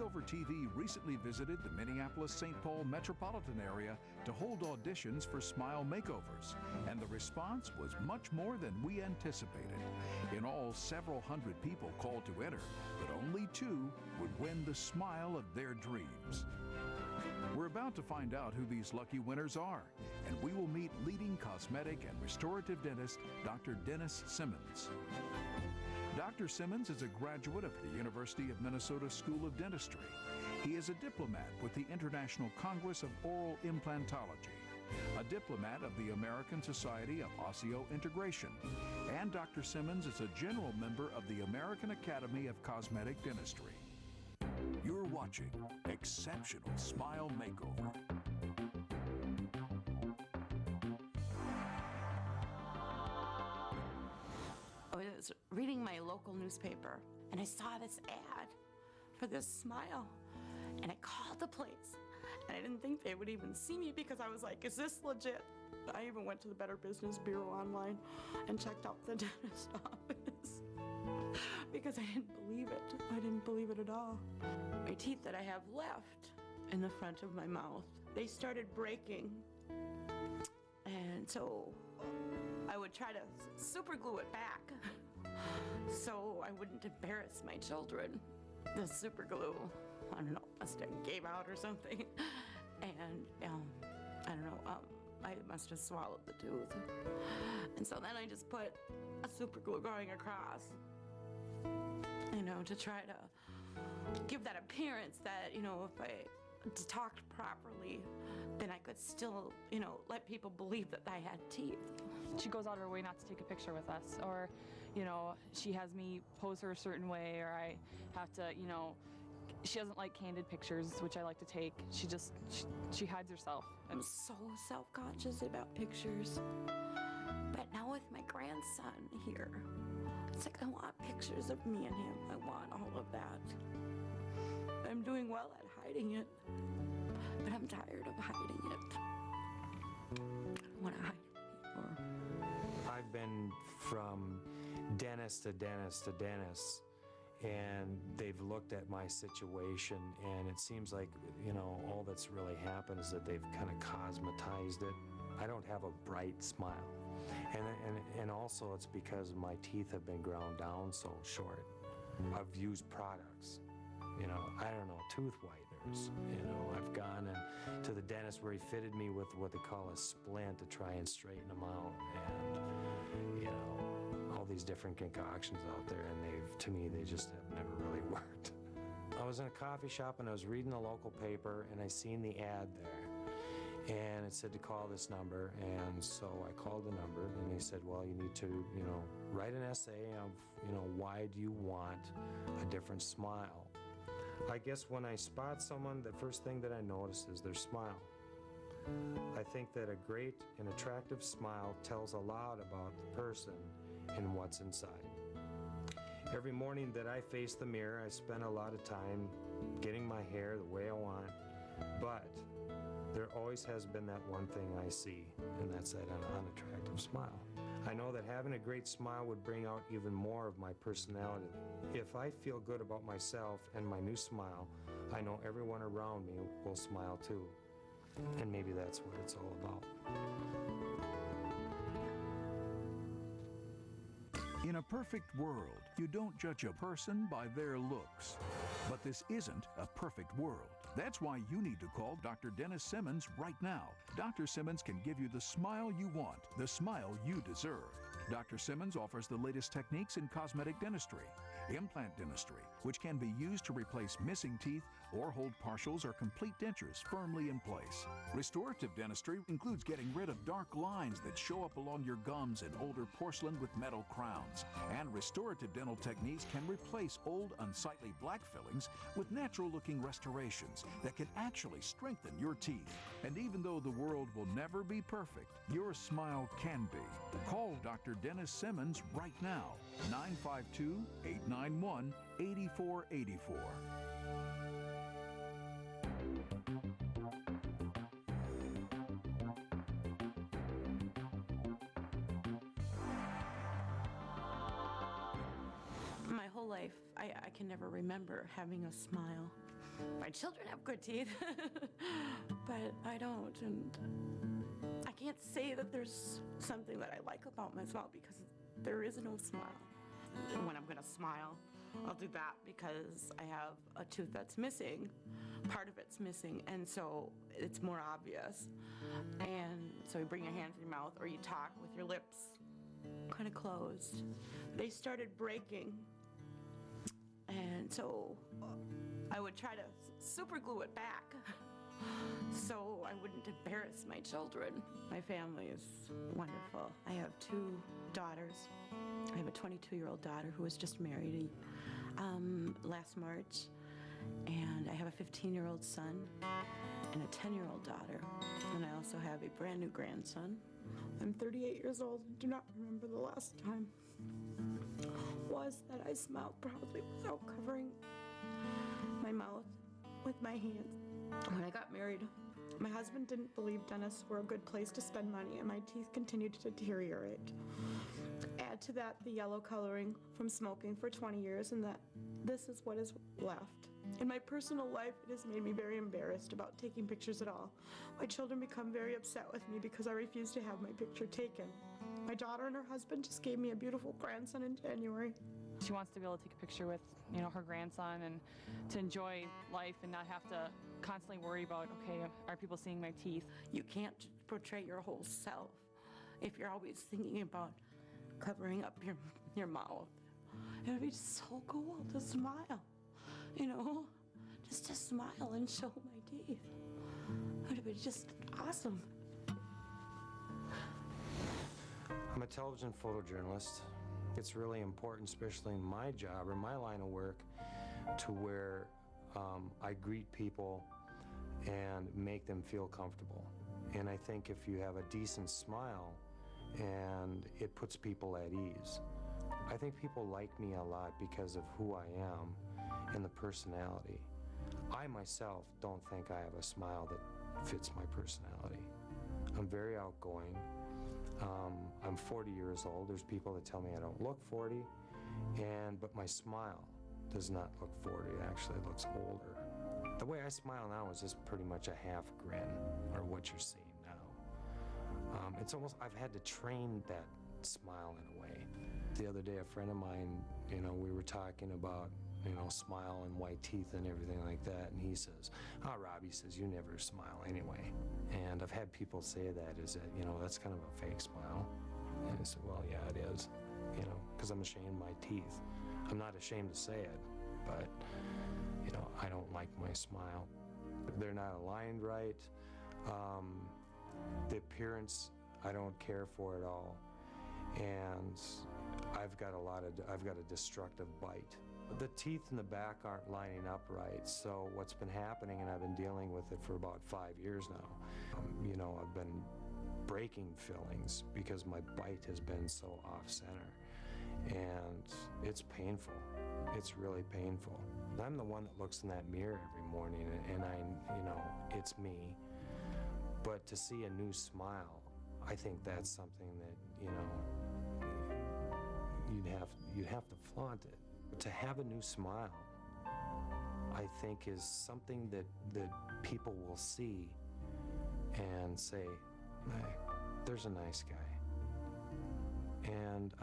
Makeover TV recently visited the Minneapolis-St. Paul metropolitan area to hold auditions for Smile Makeovers, and the response was much more than we anticipated. In all, several hundred people called to enter, but only 2 would win the smile of their dreams. We're about to find out who these lucky winners are, and we will meet leading cosmetic and restorative dentist Dr. Dennis Simmons. Dr. Simmons is a graduate of the University of Minnesota School of Dentistry. He is a diplomat with the International Congress of Oral Implantology, a diplomat of the American Society of Osseointegration, and Dr. Simmons is a general member of the American Academy of Cosmetic Dentistry. You're watching Exceptional Smile Makeover. I was reading my local newspaper and I saw this ad for this smile, and I called the place, and I didn't think they would even see me because I was like, is this legit? I even went to the Better Business Bureau online and checked out the dentist office because I didn't believe it. I didn't believe it at all. My teeth that I have left in the front of my mouth, they started breaking, and so I would try to super glue it back so I wouldn't embarrass my children. The super glue, I don't know, must have gave out or something. And I don't know, I must have swallowed the tooth. And so then I just put a super glue going across, you know, to try to give that appearance that, you know, if I talked properly, then I could still, you know, let people believe that I had teeth. She goes out of her way not to take a picture with us, or, you know, she has me pose her a certain way, or I have to, you know, she doesn't like candid pictures, which I like to take. She hides herself. I'm so self-conscious about pictures. But now with my grandson here, it's like I want pictures of me and him. I want all of that. I'm doing well at hiding it, but I'm tired of hiding it. I don't want to hide it anymore. I've been from dentist to dentist to dentist, and they've looked at my situation, and it seems like, you know, all that's really happened is that they've kind of cosmetized it. I don't have a bright smile. And also it's because my teeth have been ground down so short. I've used products, you know, I don't know, tooth whiteners. You know, I've gone to the dentist where he fitted me with what they call a splint to try and straighten them out, and, you know, all these different concoctions out there, and to me, they just have never really worked. I was in a coffee shop and I was reading the local paper, and I seen the ad there, and it said to call this number, and so I called the number, and they said, well, you need to, you know, write an essay of, you know, why do you want a different smile? I guess when I spot someone, the first thing that I notice is their smile. I think that a great and attractive smile tells a lot about the person and what's inside. Every morning that I face the mirror, I spend a lot of time getting my hair the way I want, but there always has been that one thing I see, and that's that unattractive smile. I know that having a great smile would bring out even more of my personality. If I feel good about myself and my new smile, I know everyone around me will smile too. And maybe that's what it's all about. In a perfect world, you don't judge a person by their looks. But this isn't a perfect world. That's why you need to call Dr. Dennis Simmons right now. Dr. Simmons can give you the smile you want, the smile you deserve. Dr. Simmons offers the latest techniques in cosmetic dentistry, implant dentistry, which can be used to replace missing teeth or hold partials or complete dentures firmly in place. Restorative dentistry includes getting rid of dark lines that show up along your gums and older porcelain with metal crowns. And restorative dental techniques can replace old, unsightly black fillings with natural-looking restorations that can actually strengthen your teeth. And even though the world will never be perfect, your smile can be. Call Dr. Dennis Simmons right now, 952-891-8484. My whole life, I can never remember having a smile. My children have good teeth, but I don't, and I can't say that there's something that I like about my smile because there is no smile. When I'm gonna smile, I'll do that because I have a tooth that's missing. Part of it's missing, and so it's more obvious. And so you bring your hand to your mouth or you talk with your lips kind of closed. They started breaking, and so I would try to super glue it back so I wouldn't embarrass my children. My family is wonderful. I have 2 daughters. I have a 22-year-old daughter who was just married last March, and I have a 15-year-old son and a 10-year-old daughter, and I also have a brand new grandson. I'm 38 years old and do not remember the last time was that I smiled proudly without covering my mouth with my hands. When I got married, my husband didn't believe dentists were a good place to spend money, and my teeth continued to deteriorate. Add to that the yellow coloring from smoking for 20 years, and that this is what is left. In my personal life, it has made me very embarrassed about taking pictures at all. My children become very upset with me because I refuse to have my picture taken. My daughter and her husband just gave me a beautiful grandson in January. She wants to be able to take a picture with, her grandson and to enjoy life and not have to constantly worry about, okay, are people seeing my teeth? You can't portray your whole self if you're always thinking about covering up your mouth. It would be so cool to smile, just to smile and show my teeth. It would be just awesome. I'm a television photojournalist. It's really important, especially in my job or my line of work, to where I greet people and make them feel comfortable. And I think if you have a decent smile, and it puts people at ease. I think people like me a lot because of who I am and the personality. I myself don't think I have a smile that fits my personality. I'm very outgoing. I'm 40 years old. There's people that tell me I don't look 40, but my smile does not look 40. It actually looks older. The way I smile now is just pretty much a half grin, or what you're seeing now. It's almost, I've had to train that smile in a way. The other day, a friend of mine, we were talking about, smile and white teeth and everything like that, and he says, Robbie says, you never smile anyway. And I've had people say that, is that, that's kind of a fake smile. And I said, well, yeah, it is, because I'm ashamed of my teeth. I'm not ashamed to say it, but, I don't like my smile. They're not aligned right. The appearance, I don't care for at all. And I've got a destructive bite. The teeth in the back aren't lining up right, so what's been happening, and I've been dealing with it for about 5 years now, I've been breaking fillings because my bite has been so off-center, and it's painful. It's really painful. I'm the one that looks in that mirror every morning, and it's me. But to see a new smile, I think that's something that, you'd have to flaunt it. To have a new smile, I think, is something that people will see and say, hey, there's a nice guy. And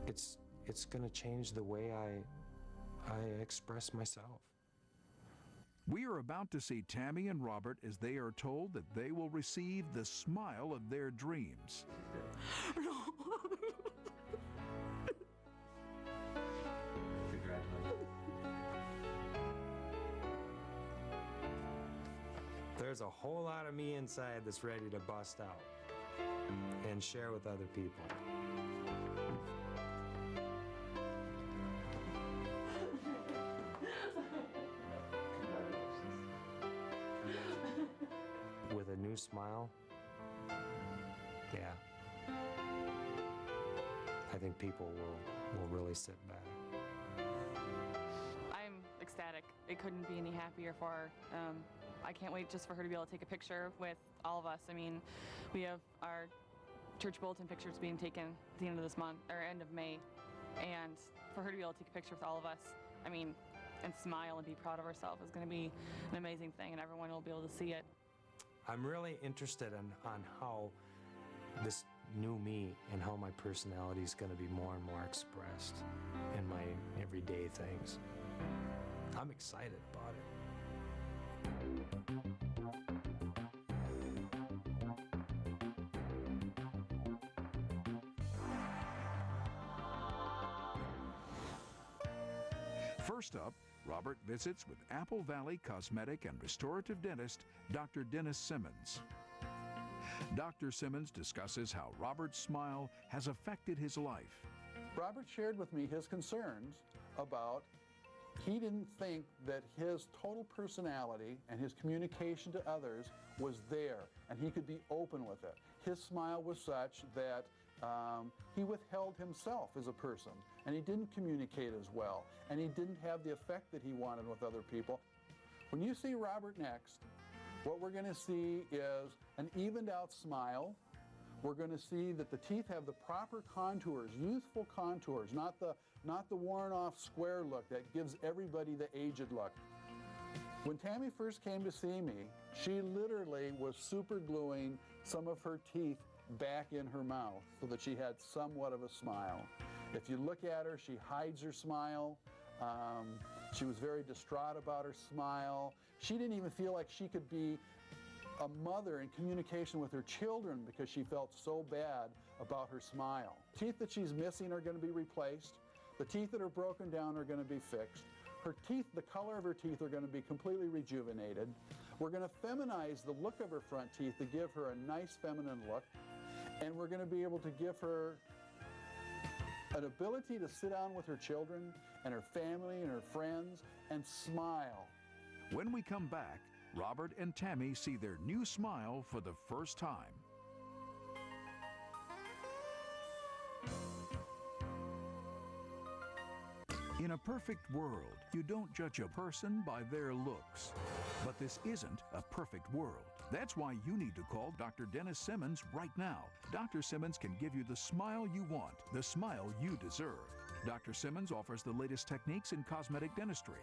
it's going to change the way I express myself. We are about to see Tammy and Robert as they are told that they will receive the smile of their dreams. There's a whole lot of me inside that's ready to bust out and share with other people. With a new smile, yeah, I think people will really sit back. I'm ecstatic. It couldn't be any happier for her. I can't wait just for her to be able to take a picture with all of us. I mean, we have our church bulletin pictures being taken at the end of this month, or end of May, and for her to be able to take a picture with all of us, I mean, and smile and be proud of ourselves is going to be an amazing thing, and everyone will be able to see it. I'm really interested on how this new me and how my personality is going to be more and more expressed in my everyday things. I'm excited about it. First up, Robert visits with Apple Valley cosmetic and restorative dentist, Dr. Dennis Simmons. Dr. Simmons discusses how Robert's smile has affected his life. Robert shared with me his concerns about he didn't think that his total personality and his communication to others was there, and he could be open with it. His smile was such that he withheld himself as a person, and he didn't communicate as well, and he didn't have the effect that he wanted with other people. When you see Robert next, what we're going to see is an evened out smile. We're going to see that the teeth have the proper contours, youthful contours, not the worn off square look that gives everybody the aged look. When Tammy first came to see me, she literally was super gluing some of her teeth back in her mouth so that she had somewhat of a smile. If you look at her, she hides her smile. She was very distraught about her smile. She didn't even feel like she could be a mother in communication with her children because she felt so bad about her smile. Teeth that she's missing are going to be replaced. The teeth that are broken down are going to be fixed. Her teeth, the color of her teeth are going to be completely rejuvenated. We're going to feminize the look of her front teeth to give her a nice feminine look. And we're going to be able to give her an ability to sit down with her children and her family and her friends and smile. When we come back, Robert and Tammy see their new smile for the first time. In a perfect world, you don't judge a person by their looks. But this isn't a perfect world. That's why you need to call Dr. Dennis Simmons right now. Dr. Simmons can give you the smile you want, the smile you deserve. Dr. Simmons offers the latest techniques in cosmetic dentistry,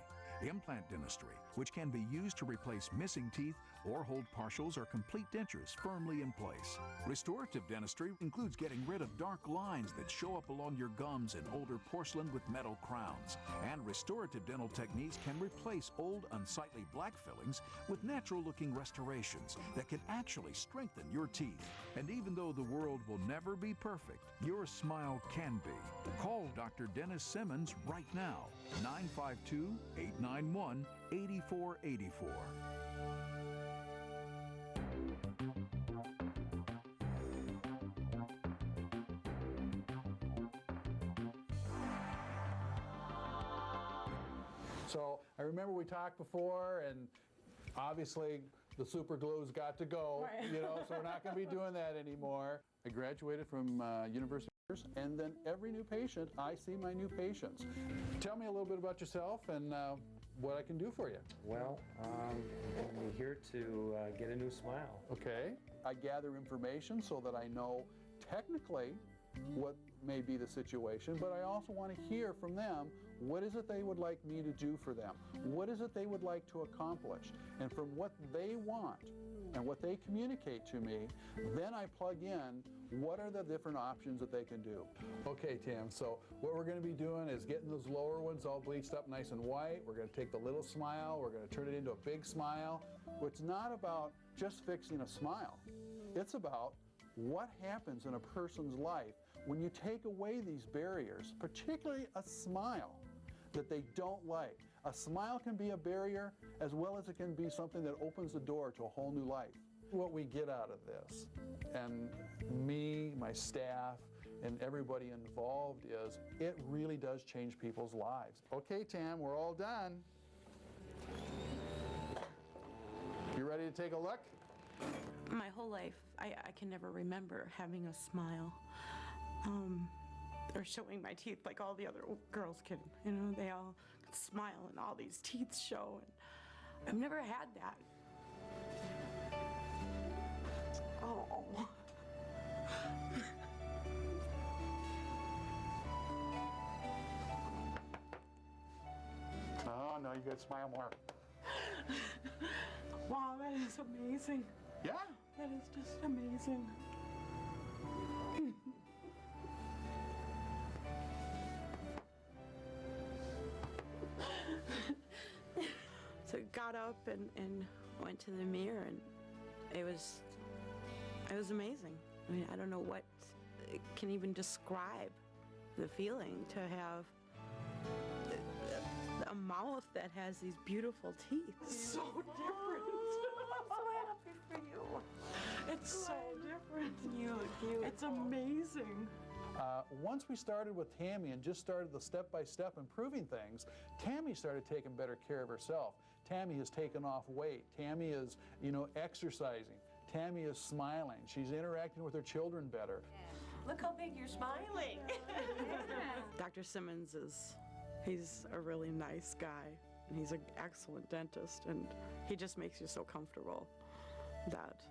implant dentistry, which can be used to replace missing teeth or hold partials or complete dentures firmly in place. Restorative dentistry includes getting rid of dark lines that show up along your gums and older porcelain with metal crowns. And restorative dental techniques can replace old, unsightly black fillings with natural-looking restorations that can actually strengthen your teeth. And even though the world will never be perfect, your smile can be. Call Dr. Dennis Simmons right now, 952-891-8484. So I remember we talked before, and obviously the super glue's got to go, Right. you know, so we're not going to be doing that anymore. I graduated from University of Minneapolis, and then every new patient, I see my new patients. Tell me a little bit about yourself and what I can do for you. Well, I'm here to get a new smile. Okay. I gather information so that I know technically what may be the situation, but I also want to hear from them, what is it they would like me to do for them? What is it they would like to accomplish? And from what they want and what they communicate to me, then I plug in what are the different options that they can do. Okay, Tam, so what we're going to be doing is getting those lower ones all bleached up nice and white. We're going to take the little smile, we're going to turn it into a big smile. It's not about just fixing a smile. It's about what happens in a person's life when you take away these barriers, particularly a smile that they don't like. A smile can be a barrier as well as it can be something that opens the door to a whole new life. What we get out of this, and me, my staff, and everybody involved, is it really does change people's lives. Okay, Tam, we're all done. You ready to take a look? My whole life, I can never remember having a smile. Or showing my teeth like all the other girls can. You know, they all smile and all these teeth show. And I've never had that. Oh. Oh, no, ahead, smile more. Wow, that is amazing. Yeah? That is just amazing. So I got up and went to the mirror, and it was amazing. I mean, I don't know what can even describe the feeling to have a mouth that has these beautiful teeth. So different. I'm so happy for you. It's so different. You look beautiful. It's amazing. Once we started with Tammy and just started the step-by-step improving things, Tammy started taking better care of herself. Tammy has taken off weight. Tammy is, exercising. Tammy is smiling. She's interacting with her children better. Look how big you're smiling. Dr. Simmons he's a really nice guy, and he's an excellent dentist, and he just makes you so comfortable that,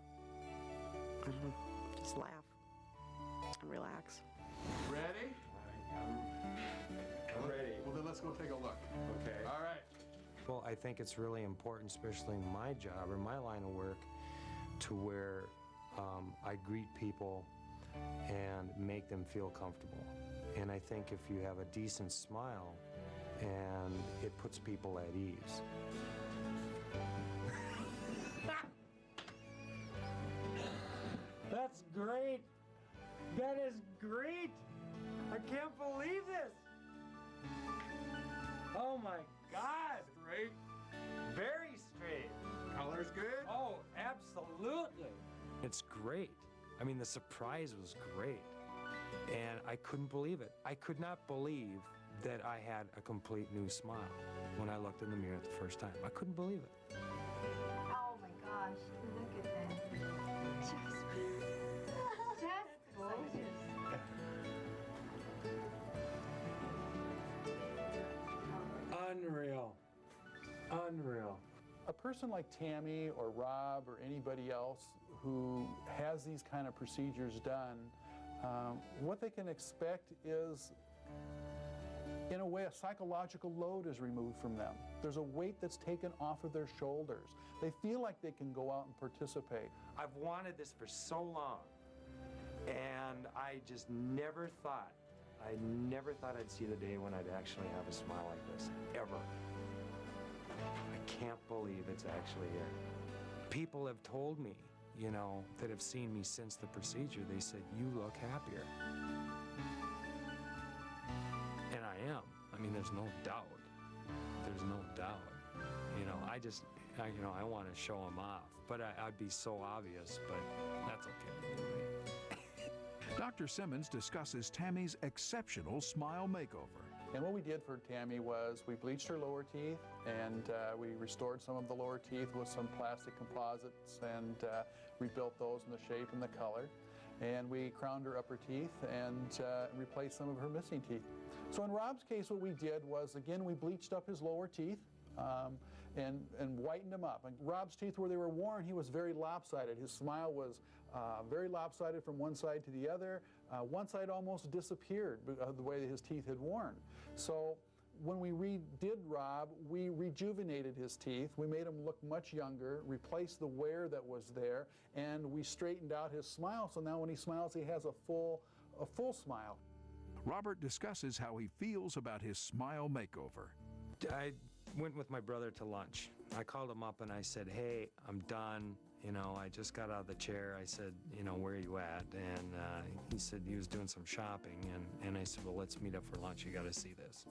I don't know, just laugh and relax. Ready? I'm ready. Well, then let's go take a look. Okay. All right. Well, I think it's really important, especially in my job or my line of work, to where I greet people and make them feel comfortable. And I think if you have a decent smile, and it puts people at ease. That's great! That is great! I can't believe this! Oh my God! Straight. Very straight! Color's good. Oh, absolutely! It's great. I mean, the surprise was great. And I couldn't believe it. I could not believe that I had a complete new smile when I looked in the mirror the first time. I couldn't believe it. Oh my gosh, look at that. Just gorgeous. Unreal. Unreal. A person like Tammy or Rob or anybody else who has these kind of procedures done, what they can expect is, in a way, a psychological load is removed from them. There's a weight that's taken off of their shoulders. They feel like they can go out and participate. I've wanted this for so long, and I just never thought I'd see the day when I'd actually have a smile like this, ever. I can't believe it's actually here. People have told me, that have seen me since the procedure, they said, you look happier. And I am. I mean, there's no doubt. There's no doubt. I want to show them off. But I'd be so obvious, but that's okay. Dr. Simmons discusses Tammy's exceptional smile makeover. And what we did for Tammy was we bleached her lower teeth, and we restored some of the lower teeth with some plastic composites and rebuilt those in the shape and the color. And we crowned her upper teeth and replaced some of her missing teeth. So in Rob's case, what we did was, again, we bleached up his lower teeth and whitened them up. And Rob's teeth, where they were worn, he was very lopsided. His smile was very lopsided from one side to the other. One side almost disappeared the way his teeth had worn. So when we redid Rob, we rejuvenated his teeth. We made him look much younger, replaced the wear that was there, and we straightened out his smile. So now when he smiles, he has a full smile. Robert discusses how he feels about his smile makeover. I went with my brother to lunch. I called him up and I said, hey, I'm done. I just got out of the chair. I said, where are you at? And he said he was doing some shopping. And I said, well, let's meet up for lunch. You got to see this.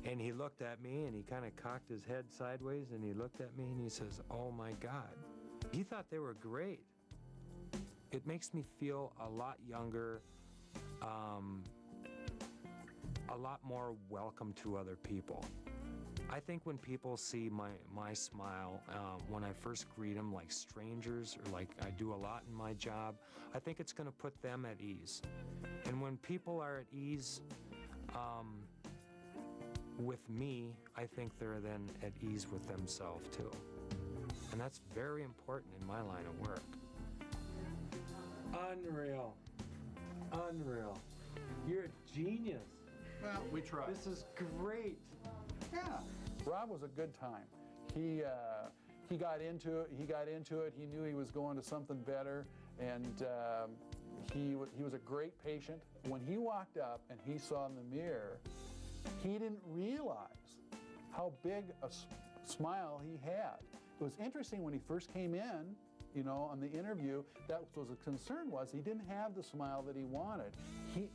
And he looked at me and he kind of cocked his head sideways and he looked at me and he says, oh my God. He thought they were great. It makes me feel a lot younger, a lot more welcome to other people. I think when people see my smile, when I first greet them like strangers, or like I do a lot in my job, I think it's going to put them at ease. And when people are at ease with me, I think they're then at ease with themselves too. And that's very important in my line of work. Unreal. Unreal. You're a genius. Well, we tried. This is great. Yeah. Rob was a good time. He got into it. He knew he was going to something better, and he was a great patient. When he walked up and he saw in the mirror, he didn't realize how big a smile he had. It was interesting when he first came in, you know, on the interview, that was a concern, was he didn't have the smile that he wanted. He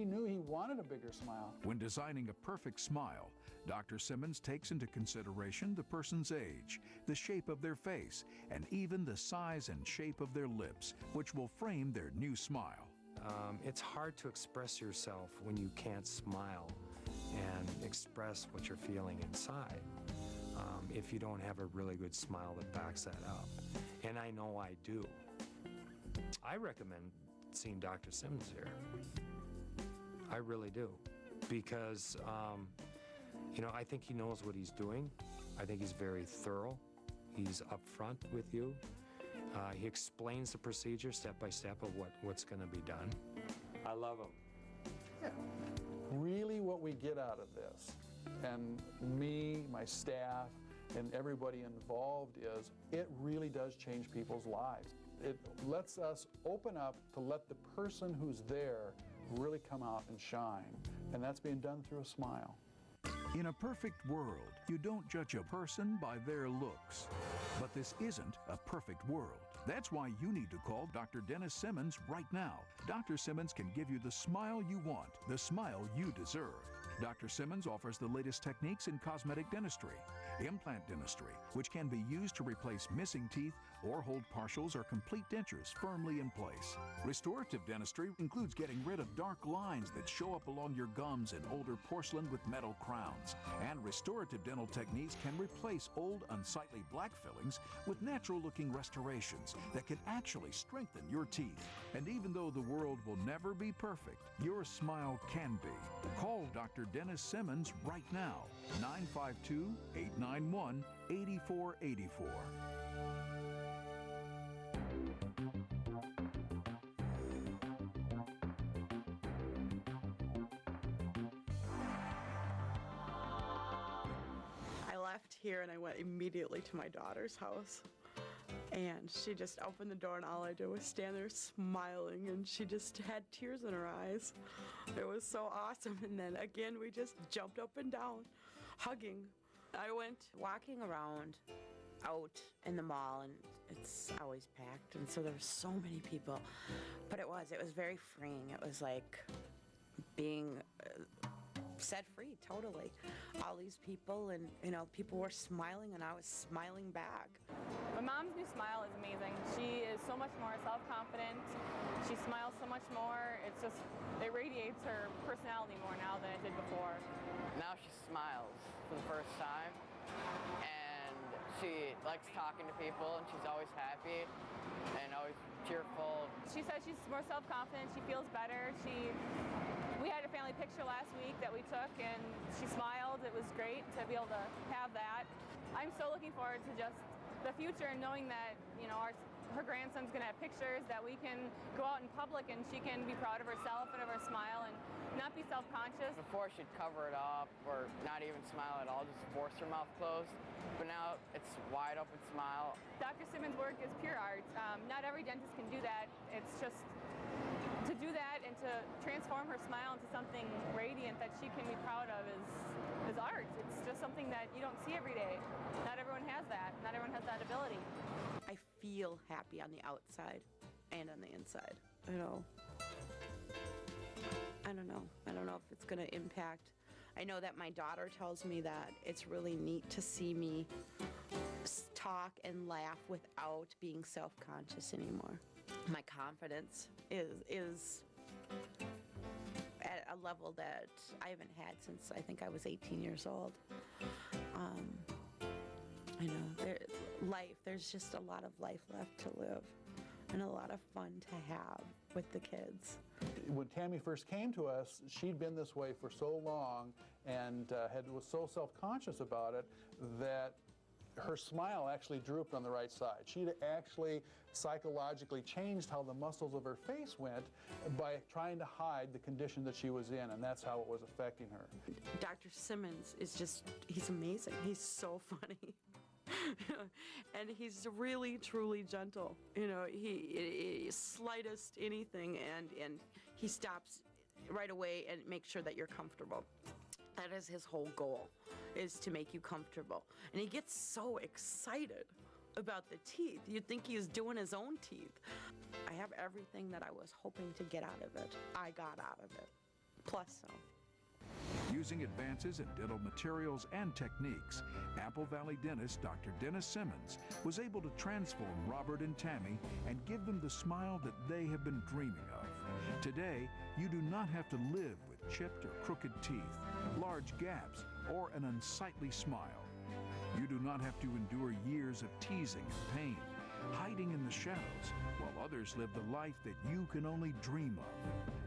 knew he wanted a bigger smile. When designing a perfect smile, Dr. Simmons takes into consideration the person's age, the shape of their face, and even the size and shape of their lips, which will frame their new smile. It's hard to express yourself when you can't smile and express what you're feeling inside if you don't have a really good smile that backs that up. And I know I do. I recommend seeing Dr. Simmons here. I really do. Because, you know, I think he knows what he's doing. I think he's very thorough. He's upfront with you. He explains the procedure step by step of what's going to be done. I love him. Yeah. Really what we get out of this, and me, my staff, and everybody involved, is it really does change people's lives. It lets us open up to let the person who's there really come out and shine. And that's being done through a smile. In a perfect world, you don't judge a person by their looks. But this isn't a perfect world. That's why you need to call Dr. Dennis Simmons right now. Dr. Simmons can give you the smile you want, the smile you deserve. Dr. Simmons offers the latest techniques in cosmetic dentistry, implant dentistry, which can be used to replace missing teeth or hold partials or complete dentures firmly in place. Restorative dentistry includes getting rid of dark lines that show up along your gums and older porcelain with metal crowns. And restorative dental techniques can replace old, unsightly black fillings with natural-looking restorations that can actually strengthen your teeth. And even though the world will never be perfect, your smile can be. Call Dr. Dennis Simmons right now, 952-891-8484. Here, and I went immediately to my daughter's house, and she just opened the door, and all I did was stand there smiling, and she just had tears in her eyes. It was so awesome. And then again, we just jumped up and down hugging. I went walking around out in the mall, and it's always packed, and so there were so many people, but it was very freeing. It was like being set free, totally. All these people, and you know, people were smiling, and I was smiling back. My mom's new smile is amazing. She is so much more self-confident. She smiles so much more. It radiates her personality more now than it did before. Now she smiles for the first time, and she likes talking to people, and she's always happy and always cheerful. She said she's more self-confident. She feels better. We had a family picture last week that we took, and she smiled. It was great to be able to have that. I'm so looking forward to just the future and knowing that, you know, her grandson's going to have pictures, that we can go out in public and she can be proud of herself and of her smile and not be self-conscious. Before she'd cover it up or not even smile at all, just force her mouth closed. But now it's wide open smile. Dr. Simmons' work is pure art. Not every dentist can do that. It's just to do that and to transform her smile into something radiant that she can be proud of is art. It's just something that you don't see every day. Not everyone has that. Not everyone has that ability. I feel happy on the outside and on the inside. You know, I don't know. I don't know if it's going to impact. I know that my daughter tells me that it's really neat to see me talk and laugh without being self-conscious anymore. My confidence is at a level that I haven't had since I think I was 18 years old. I know, there's just a lot of life left to live and a lot of fun to have with the kids. When Tammy first came to us, she'd been this way for so long and was so self-conscious about it that her smile actually drooped on the right side. She'd actually psychologically changed how the muscles of her face went by trying to hide the condition that she was in, and that's how it was affecting her. Dr. Simmons is just, he's amazing. He's so funny. And he's really, truly gentle. You know, he slightest anything, and he stops right away and makes sure that you're comfortable. That is his whole goal, is to make you comfortable. And he gets so excited about the teeth. You'd think he was doing his own teeth. I have everything that I was hoping to get out of it. I got out of it, plus some. Using advances in dental materials and techniques, Apple Valley dentist Dr. Dennis Simmons was able to transform Robert and Tammy and give them the smile that they have been dreaming of. Today, you do not have to live with chipped or crooked teeth, large gaps, or an unsightly smile. You do not have to endure years of teasing and pain, hiding in the shadows, while others live the life that you can only dream of.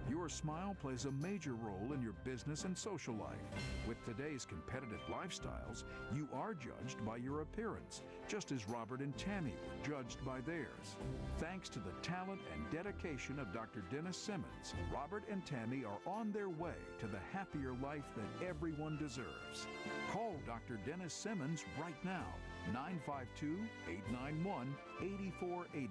Your smile plays a major role in your business and social life. With today's competitive lifestyles, you are judged by your appearance, just as Robert and Tammy were judged by theirs. Thanks to the talent and dedication of Dr. Dennis Simmons, Robert and Tammy are on their way to the happier life that everyone deserves. Call Dr. Dennis Simmons right now, 952-891-8484.